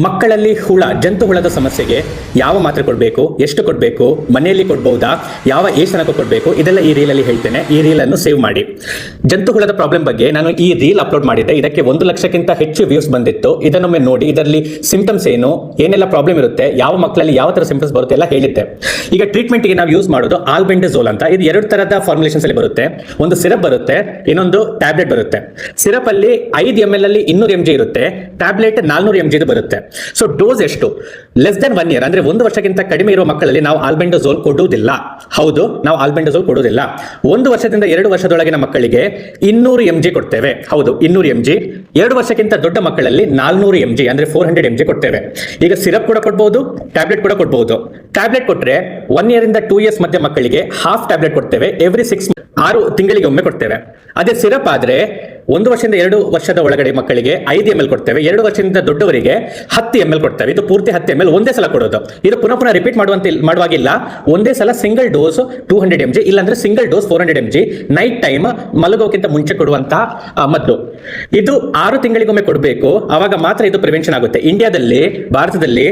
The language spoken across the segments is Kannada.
ಮಕ್ಕಳಲ್ಲಿ ಜಂತು ಹುಳದ ಸಮಸ್ಯೆಗೆ ಯಾವ ಮಾತ್ರೆ ಕೊಡಬೇಕು, ಎಷ್ಟು ಕೊಡಬೇಕು, ಮನೆಯಲ್ಲಿ ಕೊಡ್ಬಹುದಾ, ಯಾವ ಏಜ್ ತನಕ ಕೊಡಬೇಕು, ಇದೆಲ್ಲ ಈ ರೀಲಲ್ಲಿ ಹೇಳ್ತೇನೆ. ಈ ರೀಲನ್ನು ಸೇವ್ ಮಾಡಿ. ಜಂತು ಹುಳದ ಪ್ರಾಬ್ಲಮ್ ಬಗ್ಗೆ ನಾನು ಈ ರೀಲ್ ಅಪ್ಲೋಡ್ ಮಾಡಿದ್ದೆ. ಇದಕ್ಕೆ 1 ಲಕ್ಷಕ್ಕಿಂತ ಹೆಚ್ಚು ವ್ಯೂಸ್ ಬಂದಿತ್ತು. ಇದನ್ನೊಮ್ಮೆ ನೋಡಿ. ಇದರಲ್ಲಿ ಸಿಂಪ್ಟಮ್ಸ್ ಏನು, ಏನೆಲ್ಲ ಪ್ರಾಬ್ಲಮ್ ಇರುತ್ತೆ, ಯಾವ ಮಕ್ಕಳಲ್ಲಿ ಯಾವ ತರ ಸಿಂಪ್ಟಮ್ಸ್ ಬರುತ್ತೆ ಎಲ್ಲ ಹೇಳಿದ್ದೆ. ಈಗ ಟ್ರೀಟ್ಮೆಂಟ್ಗೆ ನಾವು ಯೂಸ್ ಮಾಡೋದು ಆಲ್ಬೆಂಡಜೋಲ್ ಅಂತ. ಇದು 2 ತರದ ಫಾರ್ಮುಲೇಷನ್ಸ್ ಅಲ್ಲಿ ಬರುತ್ತೆ. ಒಂದು ಸಿರಪ್ ಬರುತ್ತೆ, ಇನ್ನೊಂದು ಟ್ಯಾಬ್ಲೆಟ್ ಬರುತ್ತೆ. ಸಿರಪ್ ಅಲ್ಲಿ 5 ml ಅಲ್ಲಿ 200 mg ಇರುತ್ತೆ, ಟ್ಯಾಬ್ಲೆಟ್ 400 mg ಬರುತ್ತೆ. ಸೊ ಡೋಸ್ ಎಷ್ಟು? ಲೆಸ್ ದೆನ್ 1 ಇಯರ್ ಅಂದ್ರೆ 1 ವರ್ಷಕ್ಕಿಂತ ಕಡಿಮೆ ಇರುವ ಮಕ್ಕಳಲ್ಲಿ ನಾವು ಆಲ್ಬೆಂಡಜೋಲ್ ಕೊಡುವುದಿಲ್ಲ. ಹೌದು, ನಾವು ಆಲ್ಬೆಂಡಜೋಲ್ ಕೊಡುವುದಿಲ್ಲ. 1 ವರ್ಷದಿಂದ 2 ವರ್ಷದೊಳಗಿನ ಮಕ್ಕಳಿಗೆ 200 mg ಕೊಡ್ತೇವೆ. ಹೌದು, 200 mg. 2 ವರ್ಷಕ್ಕಿಂತ ದೊಡ್ಡ ಮಕ್ಕಳಲ್ಲಿ 400 mg ಅಂದ್ರೆ 400 mg ಕೊಡ್ತೇವೆ. ಈಗ ಸಿರಪ್ ಕೂಡ ಕೊಡಬಹುದು, ಟ್ಯಾಬ್ಲೆಟ್ ಕೂಡ ಕೊಡಬಹುದು. ಟ್ಯಾಬ್ಲೆಟ್ ಕೊಟ್ರೆ 1 ಇಯರ್ ಇಂದ 2 ಇಯರ್ಸ್ ಮಧ್ಯೆ ಮಕ್ಕಳಿಗೆ ಹಾಫ್ ಟ್ಯಾಬ್ಲೆಟ್ ಕೊಡ್ತೇವೆ. ಎವ್ರಿ 6 ತಿಂಗಳಿಗೆ ಒಮ್ಮೆ ಕೊಡ್ತೇವೆ. ಅದೇ ಸಿರಪ್ ಆದ್ರೆ 1 ವರ್ಷದಿಂದ 2 ವರ್ಷದ ಒಳಗಡೆ ಮಕ್ಕಳಿಗೆ 5 ml ಕೊಡ್ತೇವೆ. 2 ವರ್ಷದಿಂದ ದೊಡ್ಡವರಿಗೆ 10 ml ಕೊಡ್ತೇವೆ. ಇದು ಪೂರ್ತಿ 10 ml ಒಂದೇ ಸಲ ಕೊಡೋದು. ಇದು ಪುನಃ ರಿಪೀಟ್ ಮಾಡುವಾಗಿಲ್ಲ. ಒಂದೇ ಸಲ ಸಿಂಗಲ್ ಡೋಸ್ 200 mg, ಇಲ್ಲಾಂದ್ರೆ single dose 400 mg night time ಮಲಗೋಕ್ಕಿಂತ ಮುಂಚೆ ಕೊಡುವಂತ ಮದ್ದು. ಇದು 6 ತಿಂಗಳಿಗೊಮ್ಮೆ ಕೊಡಬೇಕು. ಅವಾಗ ಮಾತ್ರ ಇದು ಪ್ರಿವೆನ್ಷನ್ ಆಗುತ್ತೆ. ಇಂಡಿಯಾದಲ್ಲಿ, ಭಾರತದಲ್ಲಿ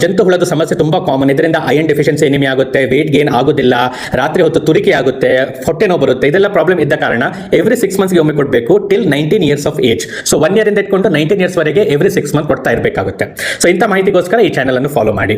ಜಂತು ಹುಳದ ಸಮಸ್ಯೆ ತುಂಬಾ ಕಾಮನ್. ಇದರಿಂದ ಐರನ್ ಡೆಫಿಷಿಯನ್ಸಿ ಎನಿಮಿ ಆಗುತ್ತೆ, ವೇಟ್ ಗೇನ್ ಆಗೋದಿಲ್ಲ, ರಾತ್ರಿ ಹೊತ್ತು ತುರಿಕೆ ಆಗುತ್ತೆ, ಹೊಟ್ಟೆ ನೋವು ಬರುತ್ತೆ. ಇದೆಲ್ಲ ಪ್ರಾಬ್ಲಮ್ ಇದ್ದ ಕಾರಣ ಎವ್ರಿ 6 ಮಂತ್ಸ್ಗೆ ಒಮ್ಮೆ ಕೊಡಬೇಕು till 19 years of age. So 1 year ಇಂದ ಇಟ್ಕೊಂಡು 19 years ವರೆಗೆ ಎವ್ರಿ 6 ಮಂತ್ ಕೊಡ್ತಾ ಇರಬೇಕಾಗುತ್ತೆ. ಸೊ ಇಂಥ ಮಾಹಿತಿಗೋಸ್ಕರ ಈ ಚಾನಲ್ ಅನ್ನು ಫಾಲೋ ಮಾಡಿ.